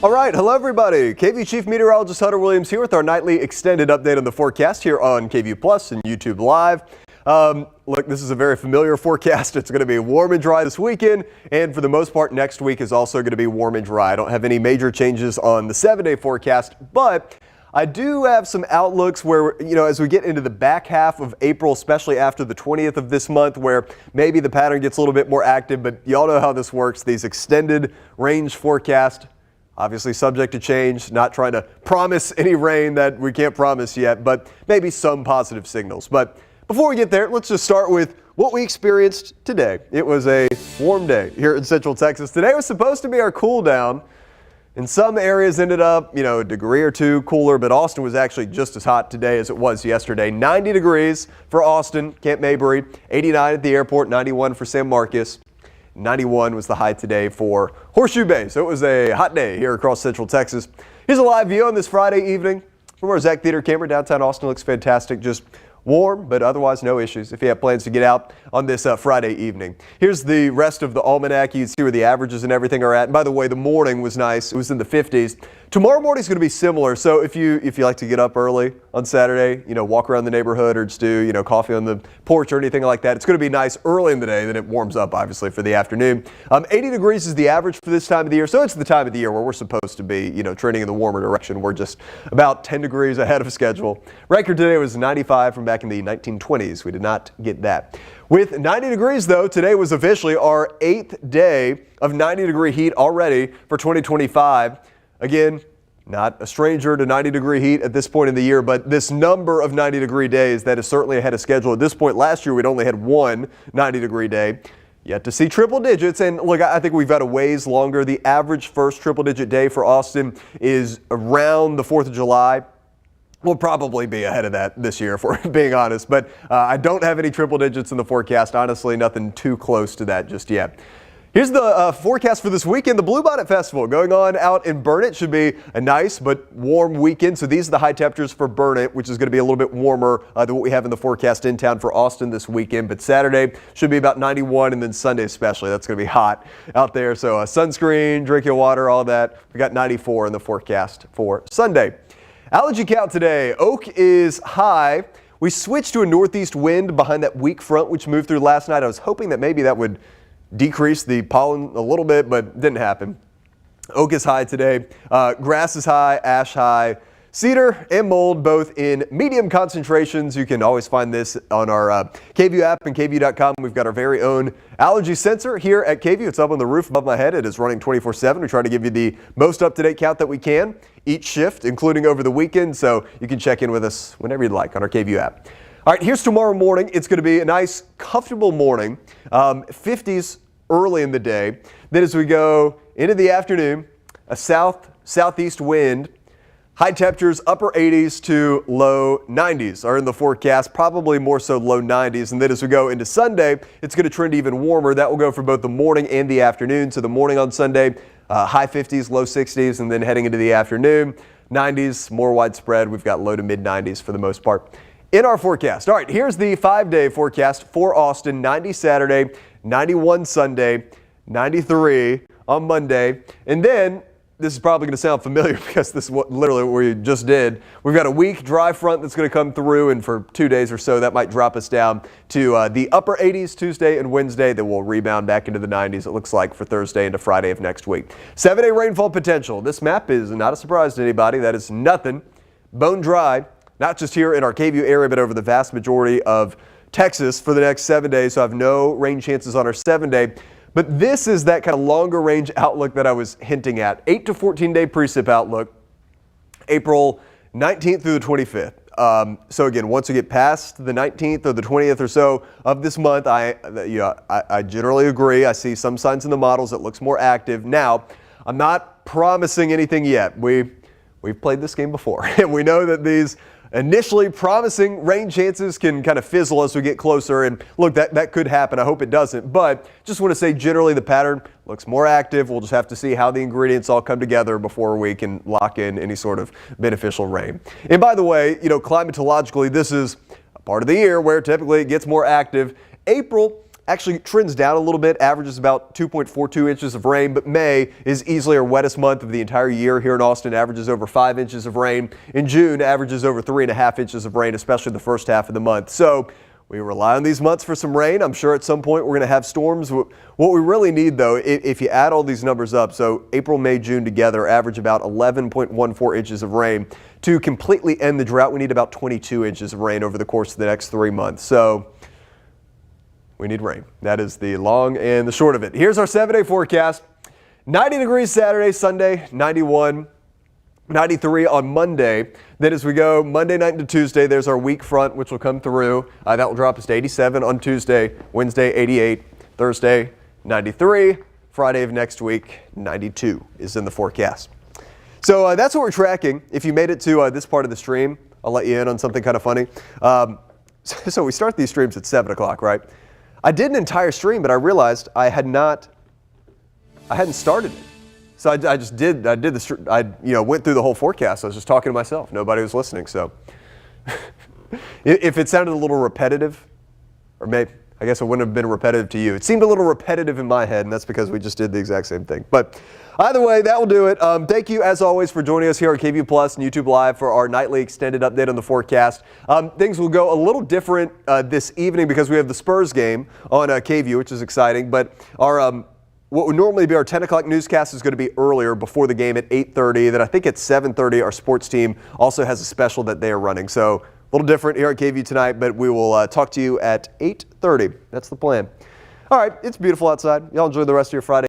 All right, hello everybody. KVU Chief Meteorologist Hunter Williams here with our nightly extended update on the forecast here on KVU Plus and YouTube Live. Look, this is a very familiar forecast. It's going to be warm and dry this weekend, and for the most part, next week is also going to be warm and dry. I don't have any major changes on the 7-day forecast, but I do have some outlooks where, as we get into the back half of April, especially after the 20th of this month, where maybe the pattern gets a little bit more active, but y'all know how this works. These extended range forecasts, obviously subject to change, not trying to promise any rain that we can't promise yet, but maybe some positive signals. But before we get there, let's just start with what we experienced today. It was a warm day here in Central Texas. Today was supposed to be our cool down. In some areas ended up, a degree or two cooler, but Austin was actually just as hot today as it was yesterday. 90 degrees for Austin, Camp Mabry, 89 at the airport, 91 for San Marcos. 91 was the high today for Horseshoe Bay. So it was a hot day here across Central Texas. Here's a live view on this Friday evening from our Zach Theater camera. Downtown Austin looks fantastic. Just warm, but otherwise no issues if you have plans to get out on this Friday evening. Here's the rest of the almanac. You can see where the averages and everything are at. And by the way, the morning was nice. It was in the 50s. Tomorrow morning is going to be similar. So if you like to get up early on Saturday, walk around the neighborhood or just do, coffee on the porch or anything like that, it's going to be nice early in the day. Then it warms up, obviously, for the afternoon. 80 degrees is the average for this time of the year. So it's the time of the year where we're supposed to be, trending in the warmer direction. We're just about 10 degrees ahead of schedule. Record today was 95 from back in the 1920s. We did not get that. With 90 degrees, though, today was officially our 8th day of 90-degree heat already for 2025. Again, not a stranger to 90-degree heat at this point in the year, but this number of 90-degree days, that is certainly ahead of schedule. At this point last year, we'd only had one 90-degree day. Yet to see triple digits, and look, I think we've got a ways longer. The average first triple-digit day for Austin is around the 4th of July. We'll probably be ahead of that this year, if we're being honest, but I don't have any triple digits in the forecast. Honestly, nothing too close to that just yet. Here's the forecast for this weekend. The Bluebonnet Festival going on out in Burnet should be a nice but warm weekend. So these are the high temperatures for Burnet, which is going to be a little bit warmer than what we have in the forecast in town for Austin this weekend. But Saturday should be about 91, and then Sunday especially. That's going to be hot out there. So sunscreen, drinking water, all that. We got 94 in the forecast for Sunday. Allergy count today. Oak is high. We switched to a northeast wind behind that weak front which moved through last night. I was hoping that maybe that would decrease the pollen a little bit, but it didn't happen. Oak is high today. Grass is high, ash high. Cedar and mold both in medium concentrations. You can always find this on our KVU app and KVU.com. We've got our very own allergy sensor here at KVU. It's up on the roof above my head. It is running 24/7. We try to give you the most up-to-date count that we can each shift, including over the weekend. So you can check in with us whenever you'd like on our KVU app. All right, here's tomorrow morning. It's going to be a nice, comfortable morning. 50s early in the day. Then as we go into the afternoon, a southeast wind. High temperatures, upper 80s to low 90s are in the forecast, probably more so low 90s. And then as we go into Sunday, it's going to trend even warmer. That will go for both the morning and the afternoon. So the morning on Sunday, high 50s, low 60s, and then heading into the afternoon, 90s, more widespread. We've got low to mid 90s for the most part in our forecast. All right, here's the 5-day forecast for Austin. 90 Saturday, 91 Sunday, 93 on Monday. And then this is probably going to sound familiar because this is literally what we just did. We've got a weak dry front that's going to come through, and for 2 days or so that might drop us down to the upper 80s Tuesday and Wednesday. Then we'll rebound back into the 90s, it looks like, for Thursday into Friday of next week. 7-day rainfall potential. This map is not a surprise to anybody. That is nothing. Bone dry, not just here in our KVU area, but over the vast majority of Texas for the next 7 days. So I have no rain chances on our 7-day. But this is that kind of longer range outlook that I was hinting at. 8 to 14-day precip outlook, April 19th through the 25th. So again, once we get past the 19th or the 20th or so of this month, I generally agree. I see some signs in the models that looks more active. Now, I'm not promising anything yet. We've played this game before, and we know that these initially promising rain chances can kind of fizzle as we get closer. And look, that could happen. I hope it doesn't. But just want to say generally the pattern looks more active. We'll just have to see how the ingredients all come together before we can lock in any sort of beneficial rain. And by the way, climatologically, this is a part of the year where typically it gets more active. April actually trends down a little bit, averages about 2.42 inches of rain, but May is easily our wettest month of the entire year here in Austin, averages over 5 inches of rain. In June, averages over 3.5 inches of rain, especially the first half of the month. So we rely on these months for some rain. I'm sure at some point we're going to have storms. What we really need, though, if you add all these numbers up, so April, May, June together average about 11.14 inches of rain. To completely end the drought, we need about 22 inches of rain over the course of the next 3 months. So we need rain. That is the long and the short of it. Here's our 7-day forecast. 90 degrees Saturday, Sunday, 91. 93 on Monday. Then as we go Monday night into Tuesday, there's our weak front, which will come through. That will drop us to 87 on Tuesday, Wednesday 88, Thursday 93, Friday of next week 92 is in the forecast. So that's what we're tracking. If you made it to this part of the stream, I'll let you in on something kind of funny. So we start these streams at 7 o'clock, right? I did an entire stream, but I realized I hadn't started it. So I went through the whole forecast. I was just talking to myself. Nobody was listening. So if it sounded a little repetitive, or maybe, I guess it wouldn't have been repetitive to you. It seemed a little repetitive in my head, and that's because we just did the exact same thing. But either way, that will do it. Thank you, as always, for joining us here on KVU Plus and YouTube Live for our nightly extended update on the forecast. Things will go a little different this evening because we have the Spurs game on KVU, which is exciting. But our what would normally be our 10 o'clock newscast is going to be earlier before the game at 8:30. Then I think at 7:30 our sports team also has a special that they are running. So a little different here at KVU tonight, but we will talk to you at 8:30. That's the plan. All right, it's beautiful outside. Y'all enjoy the rest of your Friday.